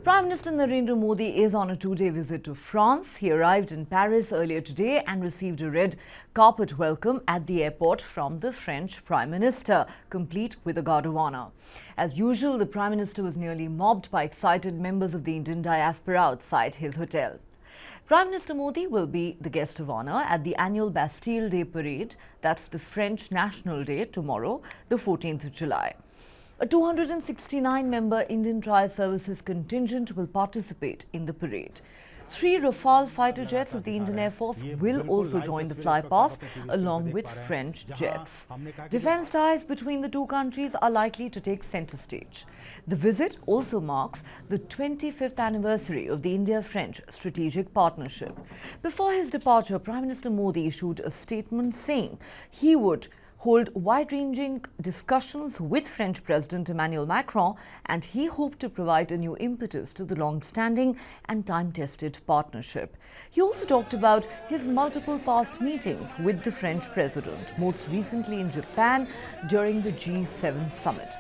Prime Minister Narendra Modi is on a two-day visit to France. He arrived in Paris earlier today and received a red carpet welcome at the airport from the French Prime Minister, complete with a guard of honor. As usual, the Prime Minister was nearly mobbed by excited members of the Indian diaspora outside his hotel. Prime Minister Modi will be the guest of honor at the annual Bastille Day parade. That's the French National Day tomorrow, the 14th of July. A 269-member Indian Trial Services contingent will participate in the parade. 3 Rafale fighter jets of the Indian Air Force will also join the flypast along with French jets. Defence ties between the two countries are likely to take centre stage. The visit also marks the 25th anniversary of the India-French strategic partnership. Before his departure, Prime Minister Modi issued a statement saying he would hold wide-ranging discussions with French President Emmanuel Macron, and he hoped to provide a new impetus to the long-standing and time-tested partnership. He also talked about his multiple past meetings with the French President, most recently in Japan during the G7 summit.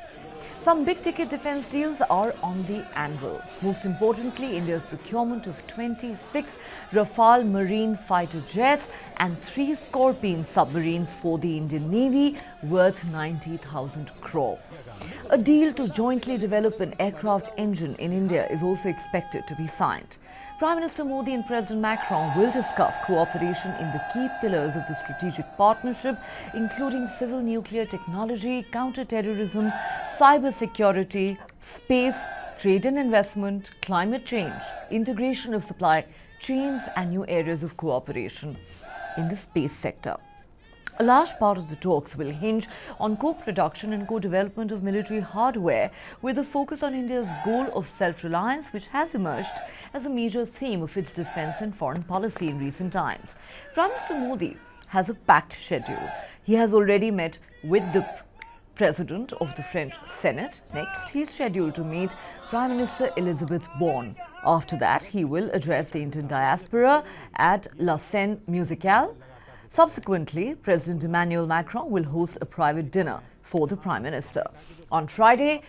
Some big-ticket defence deals are on the anvil. Most importantly, India's procurement of 26 Rafale marine fighter jets and 3 Scorpene submarines for the Indian Navy worth 90,000 crore. A deal to jointly develop an aircraft engine in India is also expected to be signed. Prime Minister Modi and President Macron will discuss cooperation in the key pillars of the strategic partnership, including civil nuclear technology, counter-terrorism, cyber-security, space, trade and investment, climate change, integration of supply chains and new areas of cooperation in the space sector. A large part of the talks will hinge on co-production and co-development of military hardware, with a focus on India's goal of self-reliance, which has emerged as a major theme of its defence and foreign policy in recent times. Prime Minister Modi has a packed schedule. He has already met with the President of the French Senate. Next, he is scheduled to meet Prime Minister Elisabeth Borne. After that, he will address the Indian diaspora at La Scène Musicale. Subsequently, President Emmanuel Macron will host a private dinner for the Prime Minister. On Friday,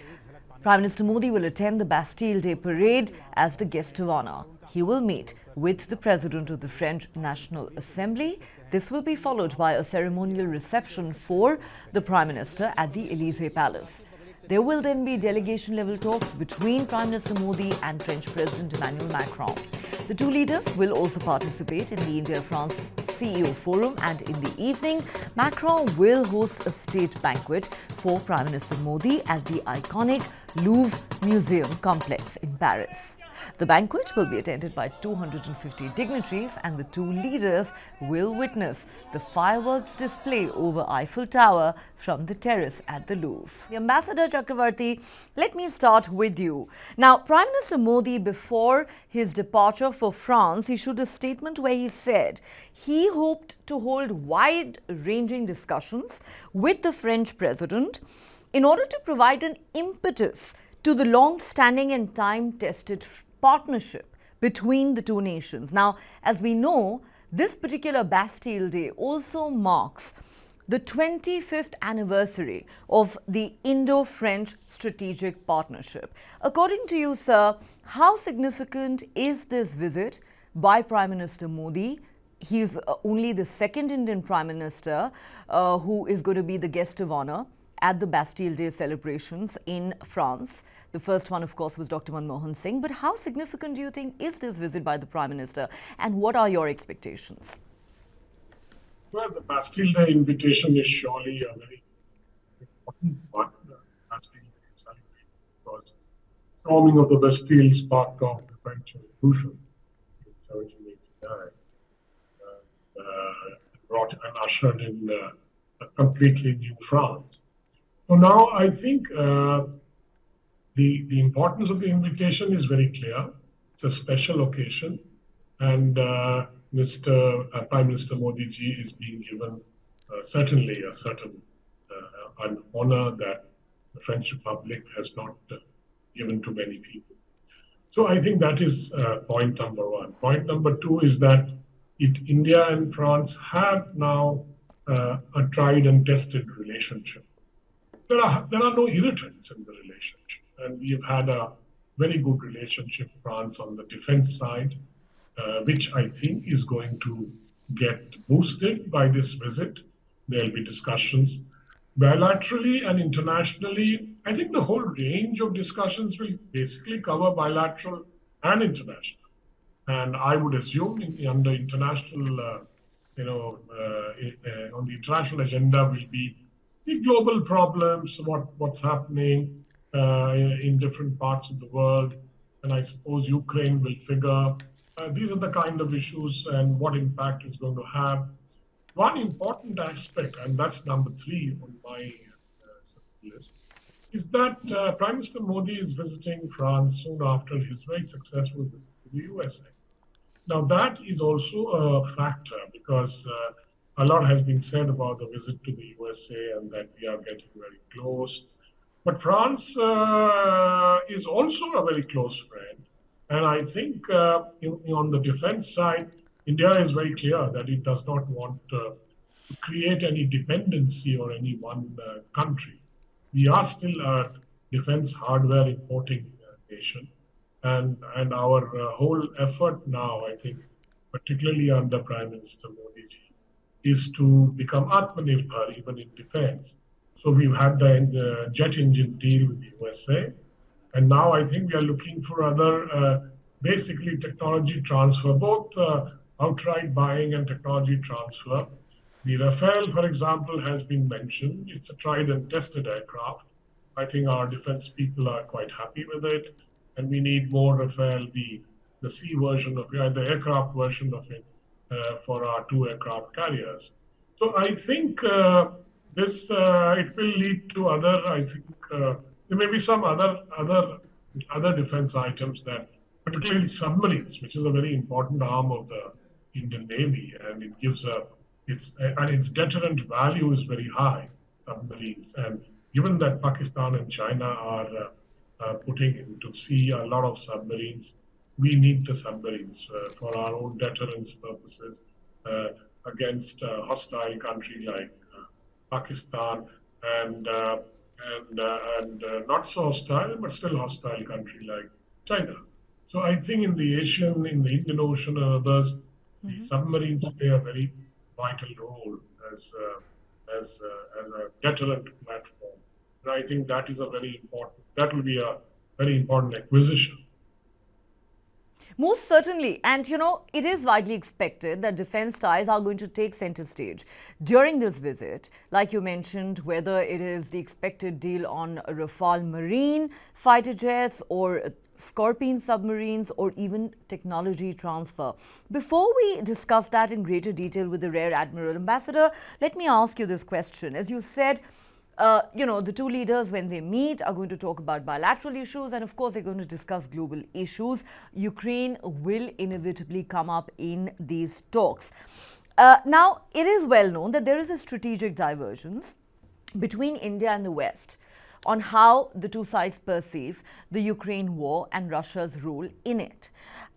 Prime Minister Modi will attend the Bastille Day parade as the guest of honor. He will meet with the President of the French National Assembly. This will be followed by a ceremonial reception for the Prime Minister at the Élysée Palace. There will then be delegation-level talks between Prime Minister Modi and French President Emmanuel Macron. The two leaders will also participate in the India-France CEO Forum, and in the evening, Macron will host a state banquet for Prime Minister Modi at the iconic Louvre Museum complex in Paris. The banquet will be attended by 250 dignitaries, and the two leaders will witness the fireworks display over Eiffel Tower from the terrace at the Louvre. Ambassador Chakravarti, let me start with you. Now, Prime Minister Modi, before his departure for France, issued a statement where he said he hoped to hold wide-ranging discussions with the French President in order to provide an impetus to the long-standing and time-tested partnership between the two nations. Now, as we know, this particular Bastille Day also marks the 25th anniversary of the Indo-French strategic partnership. According to you, sir, how significant is this visit by Prime Minister Modi? He's only the second Indian Prime Minister who is going to be the guest of honor at the Bastille Day celebrations in France. The first one, of course, was Dr. Manmohan Singh. But how significant do you think is this visit by the Prime Minister, and what are your expectations? Well, the Bastille Day invitation is surely a very important part of the Bastille Day celebration, because storming of the Bastille sparked off the French Revolution in 1789, brought and ushered in a completely new France. So now I think the importance of the invitation is very clear. It's a special occasion, and Prime Minister Modi ji is being given certainly a certain an honor that the French Republic has not given to many people. So I think that is point number one. Point number two is that India and France have now a tried and tested relationship. There are no irritants in the relationship, and we've had a very good relationship with France on the defense side, which I think is going to get boosted by this visit. There'll be discussions bilaterally and internationally. I think the whole range of discussions will basically cover bilateral and international. And I would assume under international, on the international agenda will be the global problems, what's happening in different parts of the world. And I suppose Ukraine will figure these are the kind of issues and what impact it's going to have. One important aspect, and that's number 3 on my list, is that Prime Minister Modi is visiting France soon after his very successful visit to the USA. Now, that is also a factor because a lot has been said about the visit to the USA and that we are getting very close. But France is also a very close friend. And I think on the defense side, India is very clear that it does not want to create any dependency on any one country. We are still a defense hardware importing nation. And our whole effort now, I think, particularly under Prime Minister Modi ji, is to become Atmanirbhar even in defense. So we've had the jet engine deal with the USA. And now I think we are looking for other, basically technology transfer, both outright buying and technology transfer. The Rafale, for example, has been mentioned. It's a tried and tested aircraft. I think our defense people are quite happy with it. And we need more Rafale, the sea version of it, the aircraft version of it for our 2 aircraft carriers. So I think this it will lead to other. I think there may be some other defense items that, particularly submarines, which is a very important arm of the Indian Navy, and it gives its deterrent value is very high. Submarines, and given that Pakistan and China are putting into sea a lot of submarines, we need the submarines for our own deterrence purposes against a hostile country like Pakistan and not so hostile, but still hostile country like China. So I think in the Indian Ocean and others, the submarines play a very vital role as a deterrent platform. And I think that will be a very important acquisition. Most certainly. And, it is widely expected that defense ties are going to take center stage during this visit. Like you mentioned, whether it is the expected deal on Rafale Marine fighter jets or Scorpion submarines or even technology transfer. Before we discuss that in greater detail with the Rear Admiral Ambassador, let me ask you this question. As you said, the 2 leaders, when they meet, are going to talk about bilateral issues and, of course, they're going to discuss global issues. Ukraine will inevitably come up in these talks. Now, it is well known that there is a strategic divergence between India and the West on how the 2 sides perceive the Ukraine war and Russia's role in it.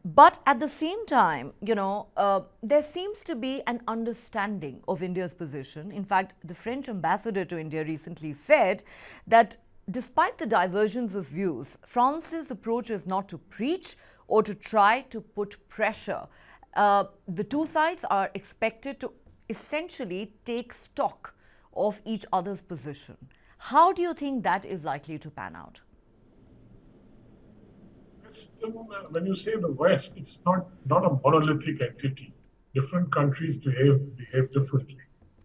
But at the same time, there seems to be an understanding of India's position. In fact, the French ambassador to India recently said that despite the divergence of views, France's approach is not to preach or to try to put pressure. The 2 sides are expected to essentially take stock of each other's position. How do you think that is likely to pan out? When you say the West, it's not a monolithic entity. Different countries behave differently.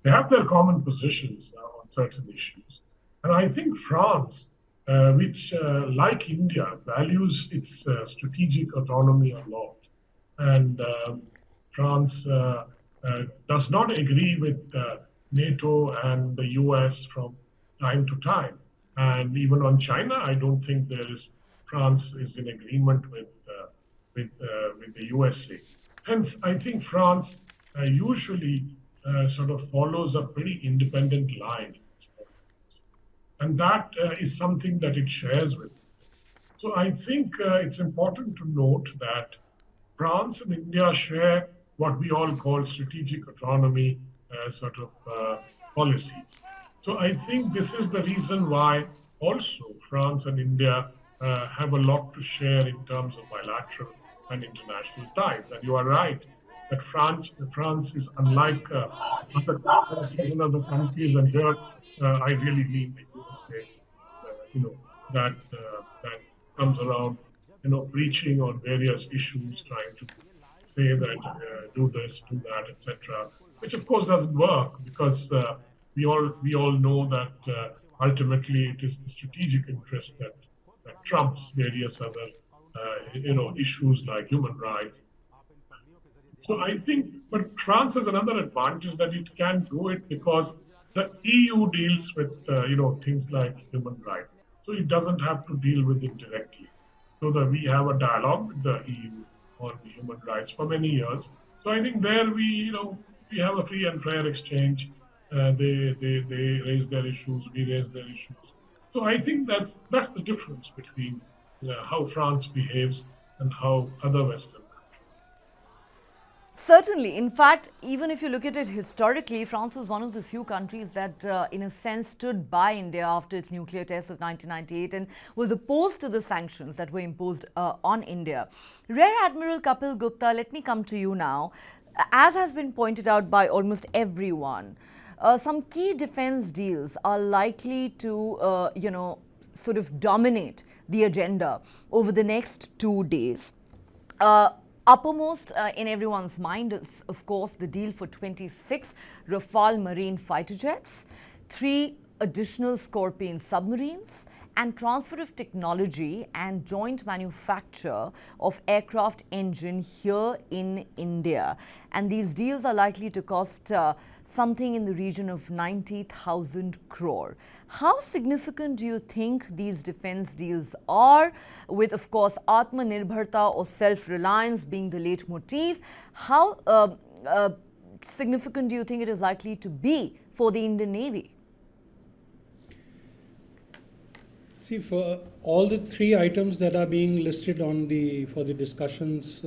They have their common positions on certain issues. And I think France, which, like India, values its strategic autonomy a lot. And France does not agree with NATO and the US from time to time. And even on China, I don't think France is in agreement with the USA. Hence, I think France usually sort of follows a pretty independent line. And that is something that it shares with. So I think it's important to note that France and India share what we all call strategic autonomy sort of policies. So I think this is the reason why also France and India have a lot to share in terms of bilateral and international ties. And you are right that France is unlike certain other countries, and here I really mean the USA, that comes around, preaching on various issues, trying to say that do this, do that, etc., which of course doesn't work because we all know that ultimately it is the strategic interest that trumps various other issues like human rights. So I think, but France has another advantage that it can do it because the EU deals with things like human rights, so it doesn't have to deal with it directly. So that we have a dialogue with the EU on human rights for many years. So I think there we have a free and fair exchange. They raise their issues, we raise their issues. So I think that's the difference between how France behaves and how other Western. Certainly. In fact, even if you look at it historically, France was one of the few countries that, in a sense, stood by India after its nuclear test of 1998 and was opposed to the sanctions that were imposed on India. Rear Admiral Kapil Gupta, let me come to you now. As has been pointed out by almost everyone, some key defense deals are likely to, sort of dominate the agenda over the next 2 days. Uppermost in everyone's mind is, of course, the deal for 26 Rafale marine fighter jets, 3 additional Scorpion submarines, and transfer of technology and joint manufacture of aircraft engine here in India. And these deals are likely to cost something in the region of 90,000 crore. How significant do you think these defense deals are, with, of course, Atmanirbharta or self-reliance being the leitmotif? How significant do you think it is likely to be for the Indian Navy? See, for all the 3 items that are being listed for the discussions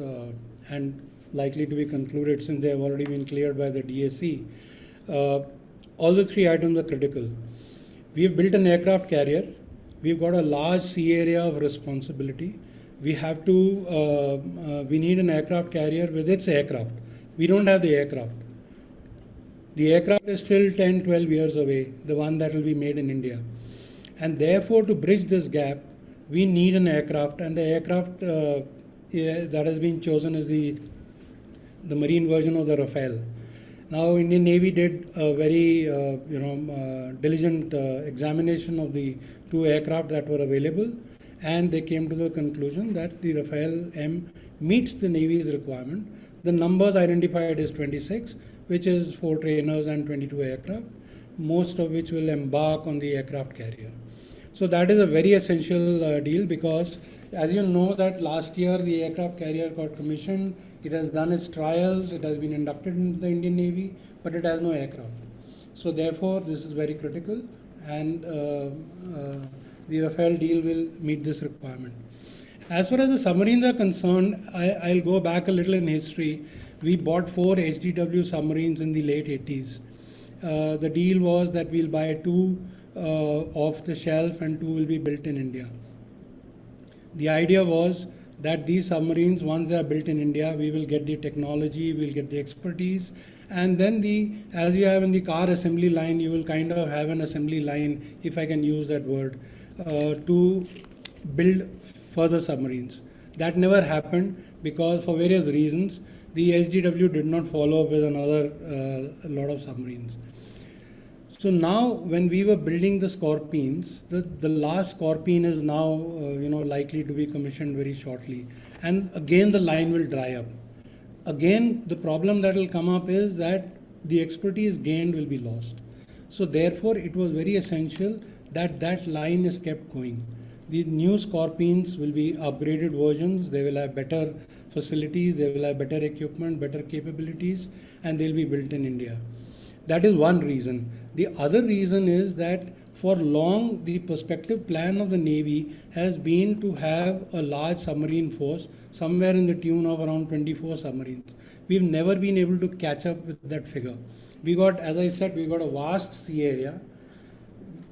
and likely to be concluded, since they have already been cleared by the DAC, all the 3 items are critical. We have built an aircraft carrier. We've got a large sea area of responsibility. We need an aircraft carrier with its aircraft. We don't have the aircraft. The aircraft is still 10, 12 years away, the one that will be made in India. And therefore, to bridge this gap, we need an aircraft, and the aircraft that has been chosen is the marine version of the Rafale. Now, Indian Navy did a very diligent examination of the 2 aircraft that were available, and they came to the conclusion that the Rafale M meets the Navy's requirement. The numbers identified is 26, which is 4 trainers and 22 aircraft, most of which will embark on the aircraft carrier. So that is a very essential deal because, as you know, that last year the aircraft carrier got commissioned. It has done its trials. It has been inducted into the Indian Navy, but it has no aircraft. So therefore, this is very critical, and the Rafale deal will meet this requirement. As far as the submarines are concerned, I'll go back a little in history. We bought 4 HDW submarines in the late 80s. The deal was that we'll buy 2 off the shelf and 2 will be built in India. The idea was that these submarines, once they are built in India, we will get the technology, we'll get the expertise, and then as you have in the car assembly line, you will kind of have an assembly line, if I can use that word, to build further submarines. That never happened because, for various reasons, the HDW did not follow up with another lot of submarines. So now, when we were building the Scorpions, the last Scorpion is now likely to be commissioned very shortly, and again the line will dry up. Again, the problem that will come up is that the expertise gained will be lost. So therefore, it was very essential that that line is kept going. The new Scorpions will be upgraded versions. They will have better facilities, they will have better equipment, better capabilities, and they'll be built in India. That is one reason. The other reason is that for long, the prospective plan of the Navy has been to have a large submarine force, somewhere in the tune of around 24 submarines. We've never been able to catch up with that figure. We got, as I said, we got a vast sea area.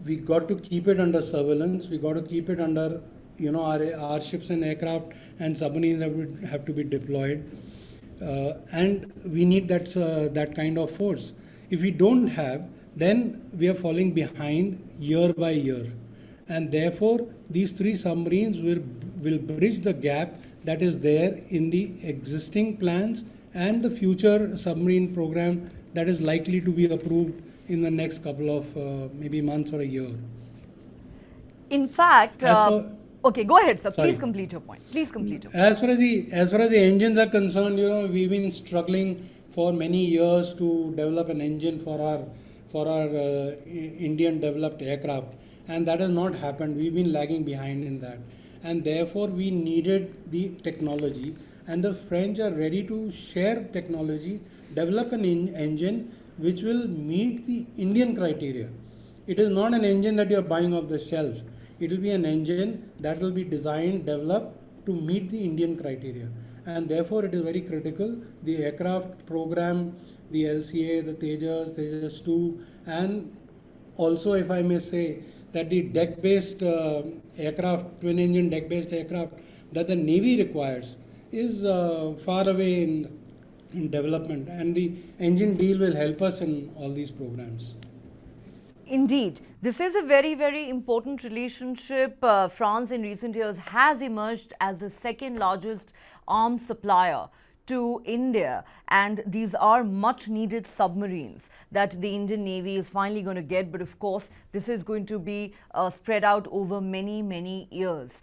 We got to keep it under surveillance. We got to keep it under, our ships and aircraft and submarines have to be deployed, and we need that kind of force. If we don't have, then we are falling behind year by year, and therefore these 3 submarines will bridge the gap that is there in the existing plans and the future submarine program that is likely to be approved in the next couple of maybe months or a year. In fact, okay, go ahead, sir. Sorry. Please complete your point. Please complete your point. As far as the engines are concerned, we've been struggling for many years to develop an engine for our Indian developed aircraft, and that has not happened. We've been lagging behind in that, and therefore we needed the technology, and the French are ready to share technology, develop an engine which will meet the Indian criteria. It is not an engine that you are buying off the shelf. It will be an engine that will be designed, developed to meet the Indian criteria, and therefore it is very critical. The aircraft program, the LCA, the Tejas 2, and also, if I may say, that the deck-based aircraft, twin-engine deck-based aircraft that the Navy requires is far away in development, and the engine deal will help us in all these programs. Indeed, this is a very, very important relationship. France in recent years has emerged as the second largest arms supplier to India, and these are much needed submarines that the Indian Navy is finally going to get. But of course, this is going to be spread out over many, many years.